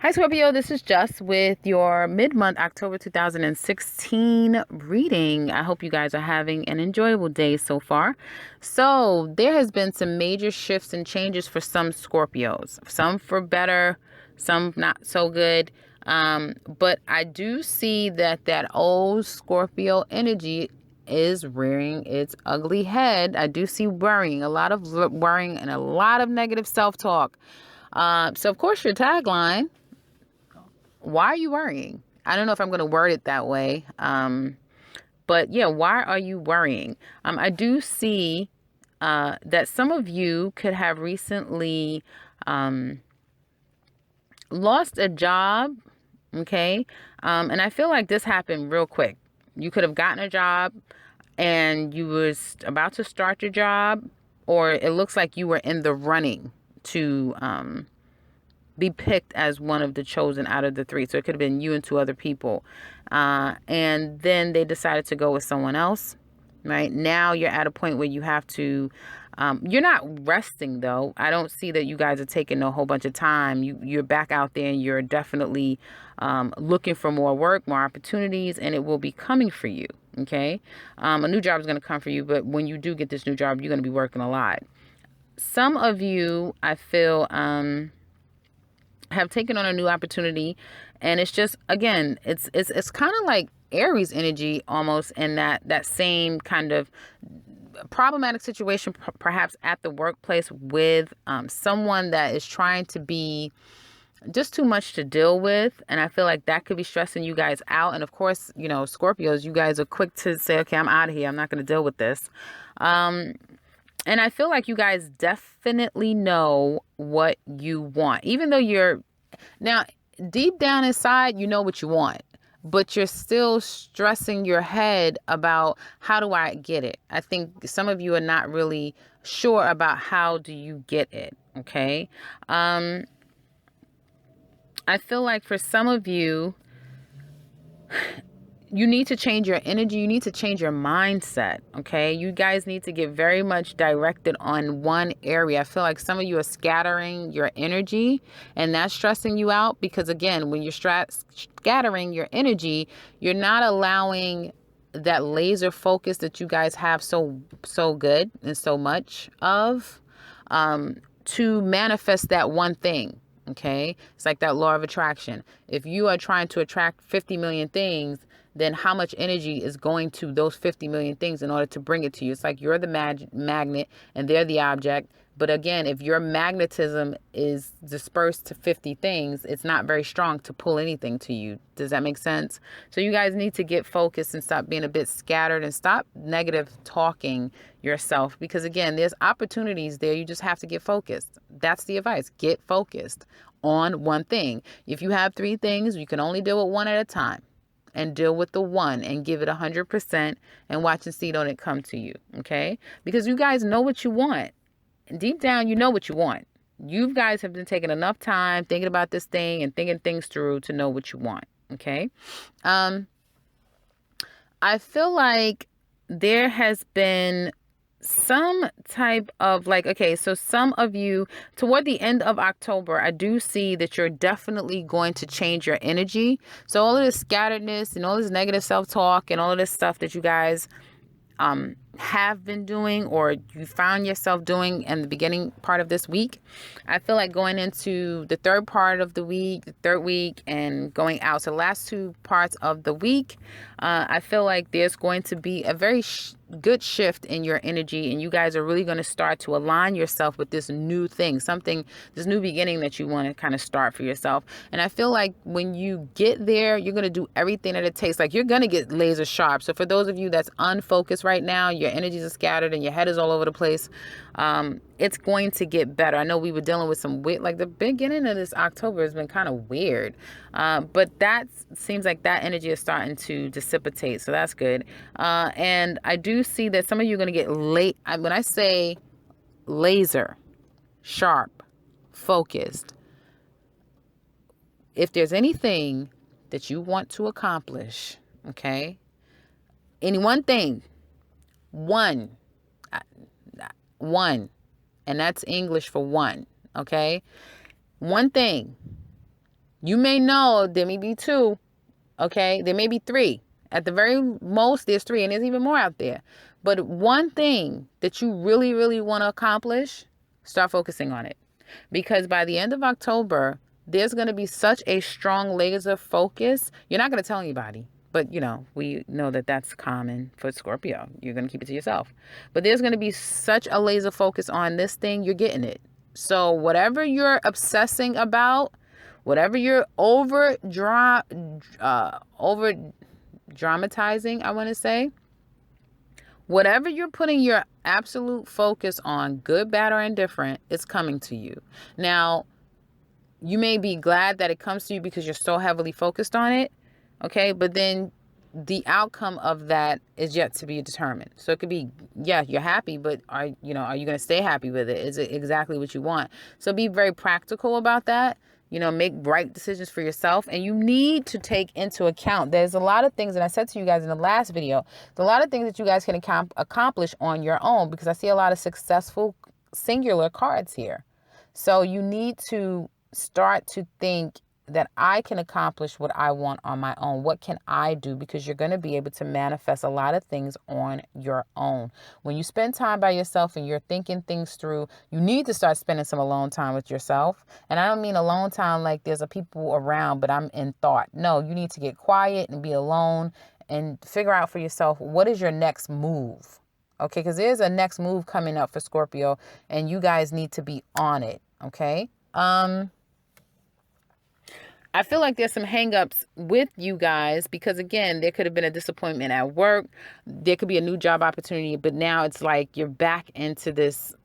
Hi, Scorpio. This is Just with your mid-month October 2016 reading. I hope you guys are having an enjoyable day so far. So, there has been some major shifts and changes for some Scorpios, some for better, some not so good. But I do see that old Scorpio energy is rearing its ugly head. I do see worrying, a lot of worrying, and a lot of negative self-talk. So, of course, your tagline, why are you worrying? I don't know if I'm going to word it that way. But yeah, why are you worrying? I do see that some of you could have recently um, lost a job. Okay. And I feel like this happened real quick. You could have gotten a job and you was about to start your job, or it looks like you were in the running to be picked as one of the chosen out of the three. So it could have been you and two other people. And then they decided to go with someone else. Right now, you're at a point where you have to. You're not resting though. I don't see that you guys are taking a whole bunch of time. You're back out there and you're definitely looking for more work, more opportunities, and it will be coming for you. Okay, a new job is going to come for you, but when you do get this new job, you're going to be working a lot. Some of you, I feel, have taken on a new opportunity, and it's just, again, it's kind of like Aries energy almost, in that same kind of problematic situation, perhaps at the workplace, with someone that is trying to be just too much to deal with. And I feel like that could be stressing you guys out. And of course, Scorpios, you guys are quick to say, okay, I'm out of here, I'm not going to deal with this. And I feel like you guys definitely know what you want. Even though you're now deep down inside, you know what you want, but you're still stressing your head about, how do I get it? I think some of you are not really sure about how do you get it. Okay. I feel like for some of you, you need to change your energy. You need to change your mindset. Okay. You guys need to get very much directed on one area. I feel like some of you are scattering your energy, and that's stressing you out, because again, when you're scattering your energy, you're not allowing that laser focus that you guys have so good and so much of, to manifest that one thing. Okay. It's like that law of attraction. If you are trying to attract 50 million things, then how much energy is going to those 50 million things in order to bring it to you? It's like you're the magnet and they're the object. But again, if your magnetism is dispersed to 50 things, it's not very strong to pull anything to you. Does that make sense? So you guys need to get focused and stop being a bit scattered, and stop negative talking yourself, because again, there's opportunities there. You just have to get focused. That's the advice. Get focused on one thing. If you have three things, you can only deal with one at a time, and deal with the one and give it 100% and watch and see, don't it come to you. Okay. Because you guys know what you want. Deep down, you know what you want. You guys have been taking enough time thinking about this thing and thinking things through to know what you want. Okay. I feel like there has been some type of, like, okay, so some of you toward the end of October, I do see that you're definitely going to change your energy. So all of this scatteredness and all this negative self-talk and all of this stuff that you guys have been doing, or you found yourself doing in the beginning part of this week, I feel like going into the third part of the week, the third week, and going out to the last two parts of the week, I feel like there's going to be a very good shift in your energy, and you guys are really going to start to align yourself with this new thing, this new beginning that you want to kind of start for yourself. And I feel like when you get there, you're going to do everything that it takes. Like, you're going to get laser sharp. So for those of you that's unfocused right now, your energies are scattered and your head is all over the place, it's going to get better. I know we were dealing with some weird, like the beginning of this October has been kind of weird, but that seems like that energy is starting to dissipate, so that's good. And I do see that some of you are going to get late. When I say laser sharp, focused, if there's anything that you want to accomplish, okay, any one thing, one, and that's English for one, okay? One thing You may know there may be 2, okay? There may be 3. At the very most, there's 3, and there's even more out there. But one thing that you really, really want to accomplish, start focusing on it. Because by the end of October, there's going to be such a strong laser focus. You're not going to tell anybody. But, we know that that's common for Scorpio. You're going to keep it to yourself. But there's going to be such a laser focus on this thing, you're getting it. So whatever you're obsessing about, whatever you're over dramatizing, I want to say, whatever you're putting your absolute focus on, good, bad, or indifferent, it's coming to you. Now, you may be glad that it comes to you because you're so heavily focused on it, okay? But then the outcome of that is yet to be determined. So it could be, yeah, you're happy, but are you going to stay happy with it? Is it exactly what you want? So be very practical about that. Make right decisions for yourself. And you need to take into account, there's a lot of things, and I said to you guys in the last video, there's a lot of things that you guys can accomplish on your own, because I see a lot of successful singular cards here. So you need to start to think that I can accomplish what I want on my own. What can I do? Because you're going to be able to manifest a lot of things on your own. When you spend time by yourself and you're thinking things through, you need to start spending some alone time with yourself. And I don't mean alone time like there's a people around, but I'm in thought. No, you need to get quiet and be alone and figure out for yourself, what is your next move? Okay, because there's a next move coming up for Scorpio, and you guys need to be on it. Okay. I feel like there's some hangups with you guys because, again, there could have been a disappointment at work. There could be a new job opportunity, but now it's like you're back into this,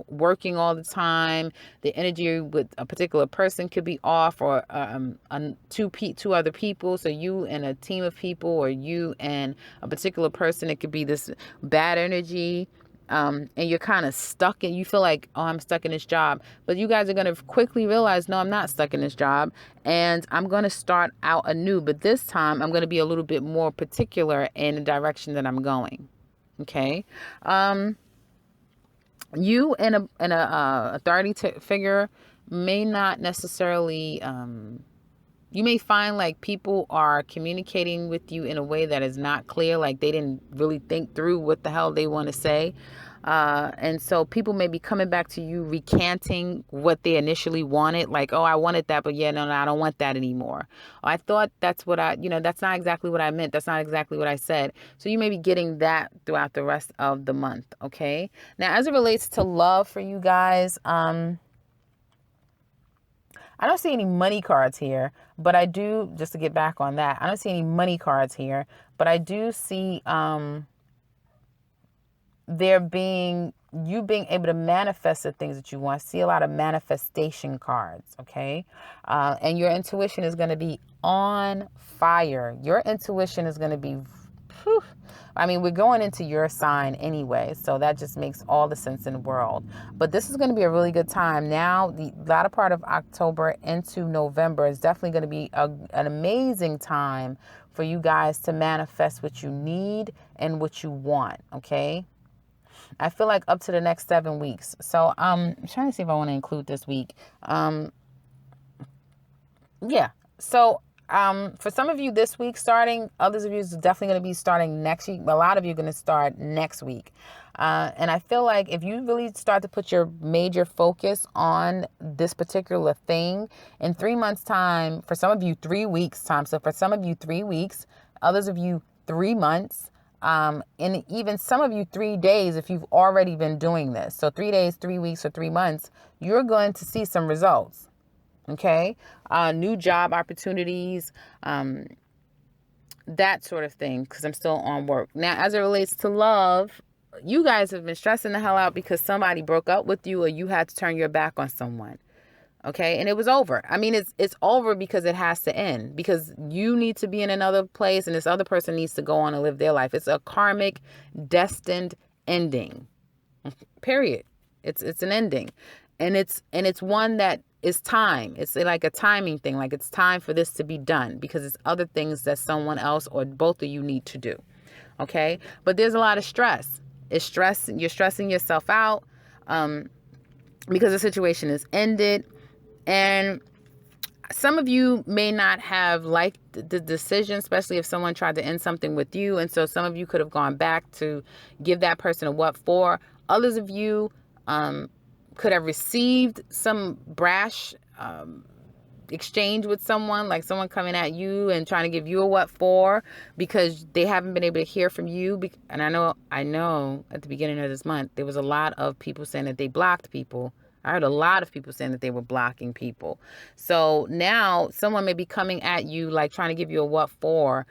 working all the time. The energy with a particular person could be off, or two other people. So you and a team of people, or you and a particular person. It could be this bad energy. And you're kind of stuck, and you feel like, oh, I'm stuck in this job. But you guys are going to quickly realize, no, I'm not stuck in this job, and I'm going to start out anew. But this time I'm going to be a little bit more particular in the direction that I'm going. Okay. You and a authority figure may not necessarily, you may find like people are communicating with you in a way that is not clear, like they didn't really think through what the hell they want to say. And so people may be coming back to you recanting what they initially wanted. Like, oh, I wanted that, but yeah, no, I don't want that anymore. Oh, I thought that's what that's not exactly what I meant. That's not exactly what I said. So you may be getting that throughout the rest of the month. Okay. Now, as it relates to love for you guys, I don't see any money cards here, but I do, just to get back on that, I don't see any money cards here, but I do see you being able to manifest the things that you want. I see a lot of manifestation cards, okay? And your intuition is going to be on fire. Your intuition is going to be, we're going into your sign anyway, so that just makes all the sense in the world. But this is going to be a really good time. Now, the latter part of October into November is definitely going to be an amazing time for you guys to manifest what you need and what you want, okay? I feel like up to the next 7 weeks. So I'm trying to see if I want to include this week. Yeah. So for some of you this week starting, others of you is definitely going to be starting next week. A lot of you are going to start next week. And I feel like if you really start to put your major focus on this particular thing in 3 months time, for some of you 3 weeks time. So for some of you 3 weeks, others of you 3 months, and even some of you 3 days if you've already been doing this. So 3 days, 3 weeks, or 3 months, you're going to see some results. Okay. New job opportunities, that sort of thing, because I'm still on work. Now, as it relates to love, you guys have been stressing the hell out because somebody broke up with you or you had to turn your back on someone. Okay. And it was over. I mean, it's over because it has to end, because you need to be in another place and this other person needs to go on and live their life. It's a karmic, destined ending. Period. It's an ending. And it's one that is time. It's like a timing thing. Like it's time for this to be done because it's other things that someone else or both of you need to do. Okay. But there's a lot of stress. It's stress. You're stressing yourself out because the situation is ended. And some of you may not have liked the decision, especially if someone tried to end something with you. And so some of you could have gone back to give that person a what for. Others of you could have received some brash exchange with someone, like someone coming at you and trying to give you a what for because they haven't been able to hear from you. And I know at the beginning of this month, there was a lot of people saying that they blocked people. I heard a lot of people saying that they were blocking people. So now someone may be coming at you, like trying to give you a what for,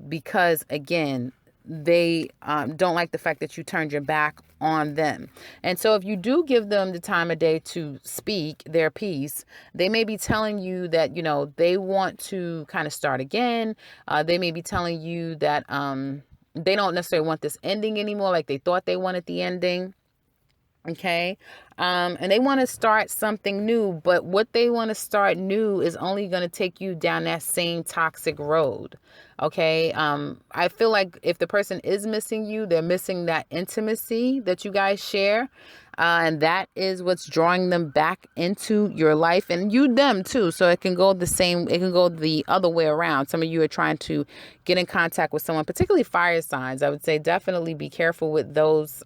because again, they don't like the fact that you turned your back on them. And so if you do give them the time of day to speak their piece, they may be telling you that, they want to kind of start again. They may be telling you that they don't necessarily want this ending anymore, like they thought they wanted the ending. Okay. And they want to start something new, but what they want to start new is only going to take you down that same toxic road. Okay. I feel like if the person is missing you, they're missing that intimacy that you guys share. And that is what's drawing them back into your life, and you them too. So it can go the other way around. Some of you are trying to get in contact with someone, particularly fire signs. I would say definitely be careful with those,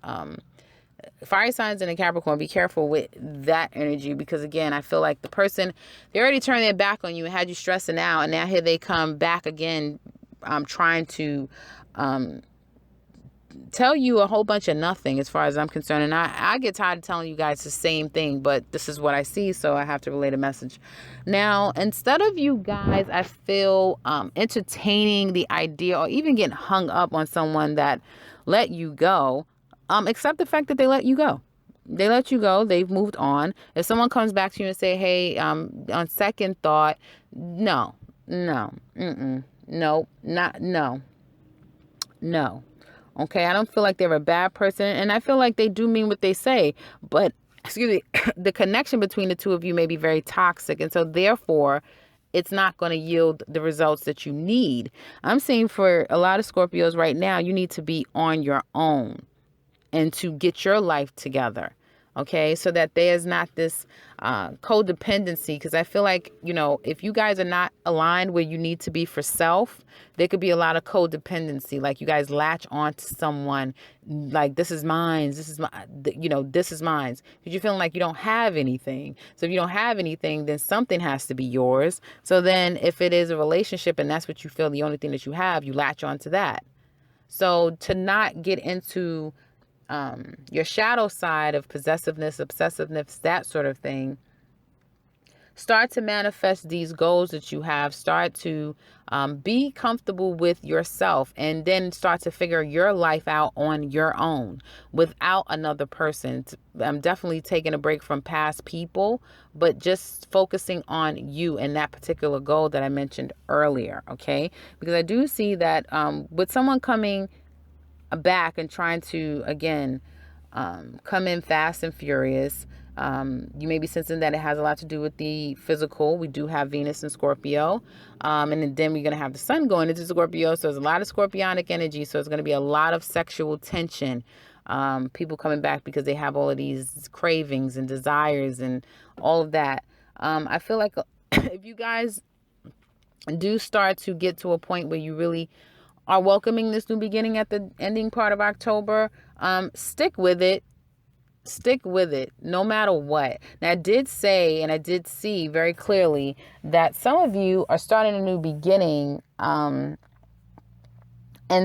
fire signs in a Capricorn. Be careful with that energy, because again, I feel like the person, they already turned their back on you and had you stressing out, and now here they come back again, trying to tell you a whole bunch of nothing as far as I'm concerned. And I get tired of telling you guys the same thing, but this is what I see, so I have to relay a message. Now, instead of you guys, I feel entertaining the idea or even getting hung up on someone that let you go, accept the fact that they let you go. They let you go. They've moved on. If someone comes back to you and say, hey, on second thought, no, no. Okay, I don't feel like they're a bad person, and I feel like they do mean what they say, but excuse me, the connection between the two of you may be very toxic, and so therefore it's not going to yield the results that you need. I'm saying for a lot of Scorpios right now, you need to be on your own and to get your life together. Okay, so that there's not this codependency, because I feel like, if you guys are not aligned where you need to be for self, there could be a lot of codependency. Like you guys latch on to someone like, this is mine, this is my, this is mine. Because you're feeling like you don't have anything. So if you don't have anything, then something has to be yours. So then if it is a relationship and that's what you feel the only thing that you have, you latch on to that. So to not get into your shadow side of possessiveness, obsessiveness, that sort of thing, start to manifest these goals that you have. Start to be comfortable with yourself, and then start to figure your life out on your own without another person. I'm definitely taking a break from past people, but just focusing on you and that particular goal that I mentioned earlier. Okay, because I do see that with someone coming back and trying to, again, come in fast and furious. You may be sensing that it has a lot to do with the physical. We do have Venus in Scorpio. And then we're going to have the sun going into Scorpio. So there's a lot of scorpionic energy. So it's going to be a lot of sexual tension. People coming back because they have all of these cravings and desires and all of that. I feel like if you guys do start to get to a point where you really are welcoming this new beginning at the ending part of October, stick with it. Stick with it no matter what. Now, I did say, and I did see very clearly that some of you are starting a new beginning, and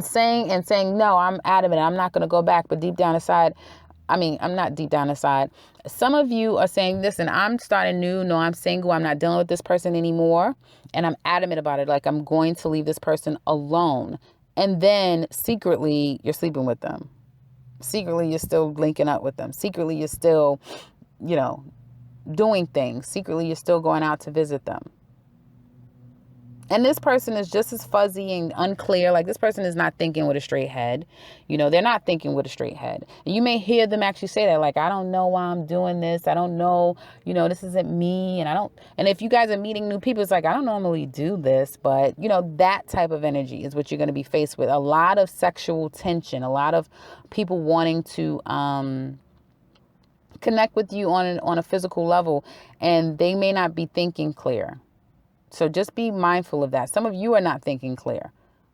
saying, no, I'm adamant, I'm not going to go back. But deep down inside, I'm not deep down inside. Some of you are saying, listen, I'm starting new. No, I'm single. I'm not dealing with this person anymore. And I'm adamant about it. Like, I'm going to leave this person alone. And then secretly, you're sleeping with them. Secretly, you're still linking up with them. Secretly, you're still, doing things. Secretly, you're still going out to visit them. And this person is just as fuzzy and unclear. Like, this person is not thinking with a straight head. They're not thinking with a straight head. And you may hear them actually say that, like, I don't know why I'm doing this. I don't know, this isn't me. And if you guys are meeting new people, it's like, I don't normally do this. But, that type of energy is what you're going to be faced with. A lot of sexual tension, a lot of people wanting to connect with you on a physical level. And they may not be thinking clear. So just be mindful of that. Some of you are not thinking clear.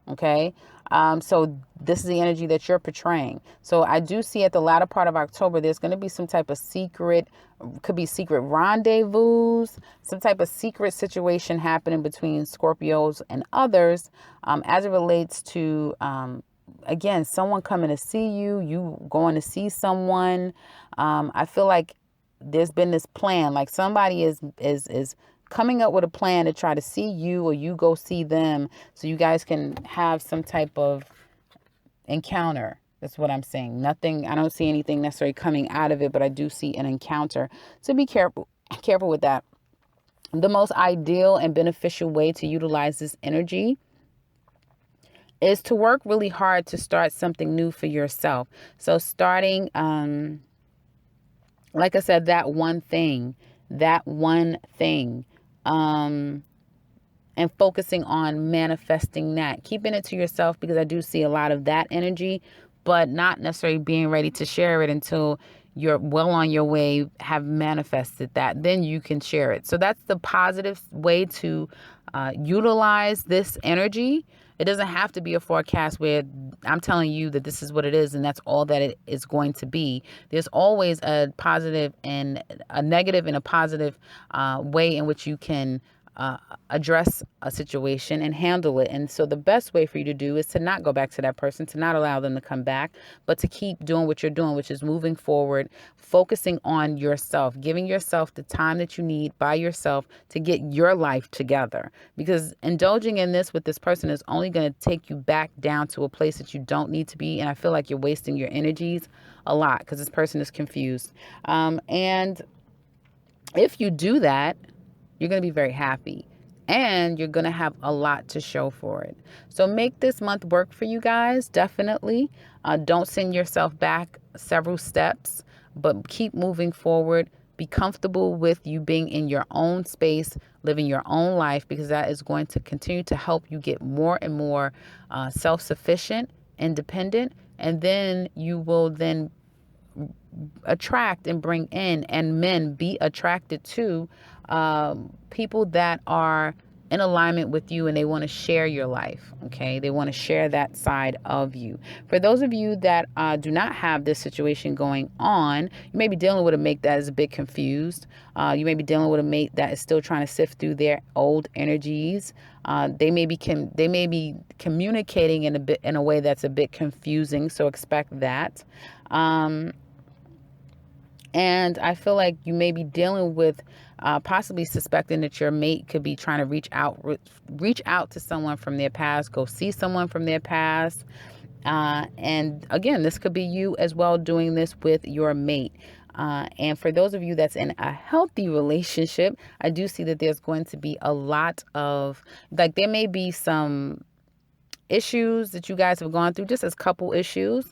Okay. So this is the energy that you're portraying. So I do see at the latter part of October, there's going to be some type of secret, could be secret rendezvous, some type of secret situation happening between Scorpios and others, as it relates to, again, someone coming to see you, you going to see someone. I feel like there's been this plan, like somebody is coming up with a plan to try to see you, or you go see them, so you guys can have some type of encounter. That's what I'm saying. Nothing, I don't see anything necessarily coming out of it, but I do see an encounter. So be careful with that. The most ideal and beneficial way to utilize this energy is to work really hard to start something new for yourself. So starting, like I said, that one thing, and focusing on manifesting that, keeping it to yourself, because I do see a lot of that energy, but not necessarily being ready to share it until you're well on your way, have manifested that, then you can share it. So that's the positive way to utilize this energy. It doesn't have to be a forecast where I'm telling you that this is what it is and that's all that it is going to be. There's always a positive and a negative and a positive way in which you can address a situation and handle it. And so the best way for you to do is to not go back to that person, to not allow them to come back, but to keep doing what you're doing, which is moving forward, focusing on yourself, giving yourself the time that you need by yourself to get your life together. Because indulging in this with this person is only going to take you back down to a place that you don't need to be. And I feel like you're wasting your energies a lot because this person is confused. And if you do that, you're going to be very happy and you're going to have a lot to show for it. So make this month work for you guys. Definitely. Don't send yourself back several steps, but keep moving forward. Be comfortable with you being in your own space, living your own life, because that is going to continue to help you get more and more self-sufficient, independent, and then you will then attract and bring in, and men be attracted to people that are in alignment with you and they want to share your life. Okay. They want to share that side of you. For those of you that do not have this situation going on, you may be dealing with a mate that is a bit confused. You may be dealing with a mate that is still trying to sift through their old energies. They may be communicating in a way that's a bit confusing. So expect that. And I feel like you may be dealing with possibly suspecting that your mate could be trying to reach out to someone from their past, go see someone from their past. And again, this could be you as well doing this with your mate. And for those of you that's in a healthy relationship, I do see that there's going to be a lot of, like, there may be some issues that you guys have gone through, just as couple issues.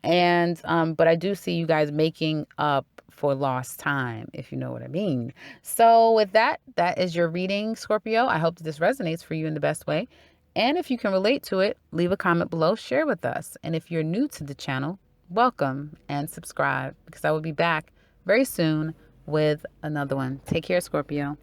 And, but I do see you guys making up for lost time, if you know what I mean. So with that is your reading, Scorpio. I hope that this resonates for you in the best way. And if you can relate to it, leave a comment below, share with us. And if you're new to the channel, welcome and subscribe, because I will be back very soon with another one. Take care, Scorpio.